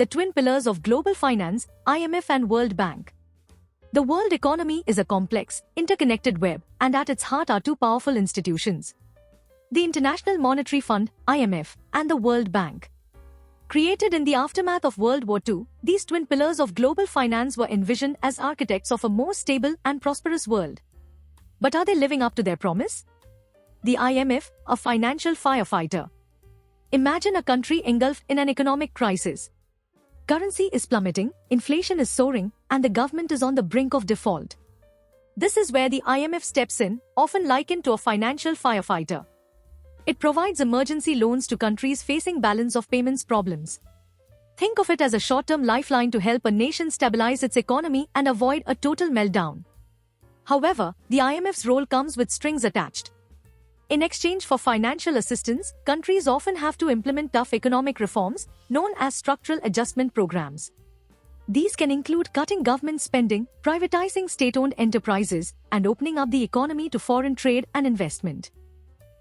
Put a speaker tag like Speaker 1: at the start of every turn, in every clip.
Speaker 1: the twin pillars of global finance, IMF and World Bank. The world economy is a complex, interconnected web, and at its heart are two powerful institutions: the International Monetary Fund, IMF, and the World Bank. Created in the aftermath of World War II, these twin pillars of global finance were envisioned as architects of a more stable and prosperous world. But are they living up to their promise? The IMF, a financial firefighter. Imagine a country engulfed in an economic crisis. Currency is plummeting, inflation is soaring, and the government is on the brink of default. This is where the IMF steps in, often likened to a financial firefighter. It provides emergency loans to countries facing balance of payments problems. Think of it as a short-term lifeline to help a nation stabilize its economy and avoid a total meltdown. However, the IMF's role comes with strings attached. In exchange for financial assistance, countries often have to implement tough economic reforms, known as structural adjustment programs. These can include cutting government spending, privatizing state-owned enterprises, and opening up the economy to foreign trade and investment.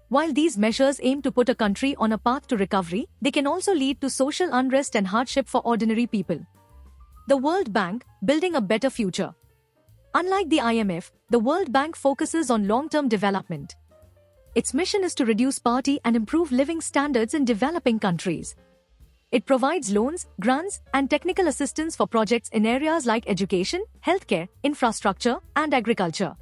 Speaker 1: While these measures aim to put a country on a path to recovery, they can also lead to social unrest and hardship for ordinary people. The World Bank, building a better future. Unlike the IMF, the World Bank focuses on long-term development. Its mission is to reduce poverty and improve living standards in developing countries. It provides loans, grants, and technical assistance for projects in areas like education, healthcare, infrastructure, and agriculture.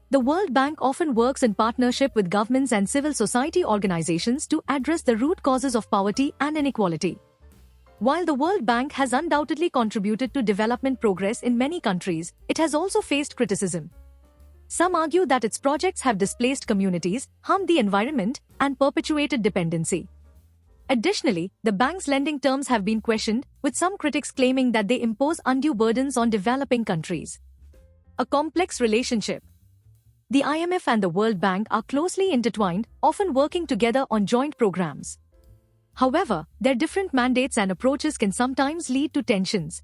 Speaker 1: The World Bank often works in partnership with governments and civil society organizations to address the root causes of poverty and inequality. While the World Bank has undoubtedly contributed to development progress in many countries, it has also faced criticism. Some argue that its projects have displaced communities, harmed the environment, and perpetuated dependency. Additionally, the bank's lending terms have been questioned, with some critics claiming that they impose undue burdens on developing countries. A complex relationship. The IMF and the World Bank are closely intertwined, often working together on joint programs. However, their different mandates and approaches can sometimes lead to tensions.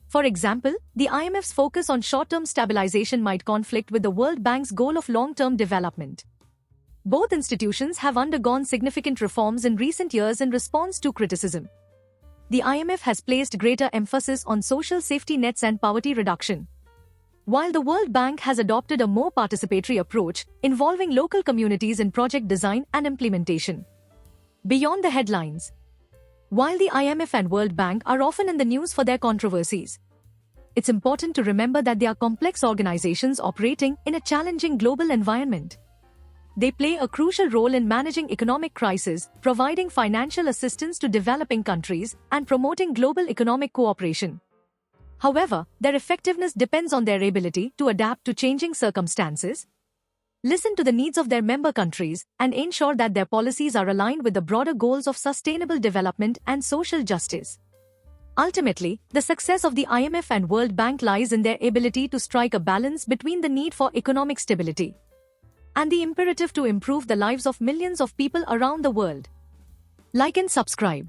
Speaker 1: For example, the IMF's focus on short-term stabilization might conflict with the World Bank's goal of long-term development. Both institutions have undergone significant reforms in recent years in response to criticism. The IMF has placed greater emphasis on social safety nets and poverty reduction, while the World Bank has adopted a more participatory approach, involving local communities in project design and implementation. Beyond the headlines. While the IMF and World Bank are often in the news for their controversies, it's important to remember that they are complex organizations operating in a challenging global environment. They play a crucial role in managing economic crises, providing financial assistance to developing countries, and promoting global economic cooperation. However, their effectiveness depends on their ability to adapt to changing circumstances, listen to the needs of their member countries, and ensure that their policies are aligned with the broader goals of sustainable development and social justice. Ultimately, the success of the IMF and World Bank lies in their ability to strike a balance between the need for economic stability and the imperative to improve the lives of millions of people around the world. Like and subscribe.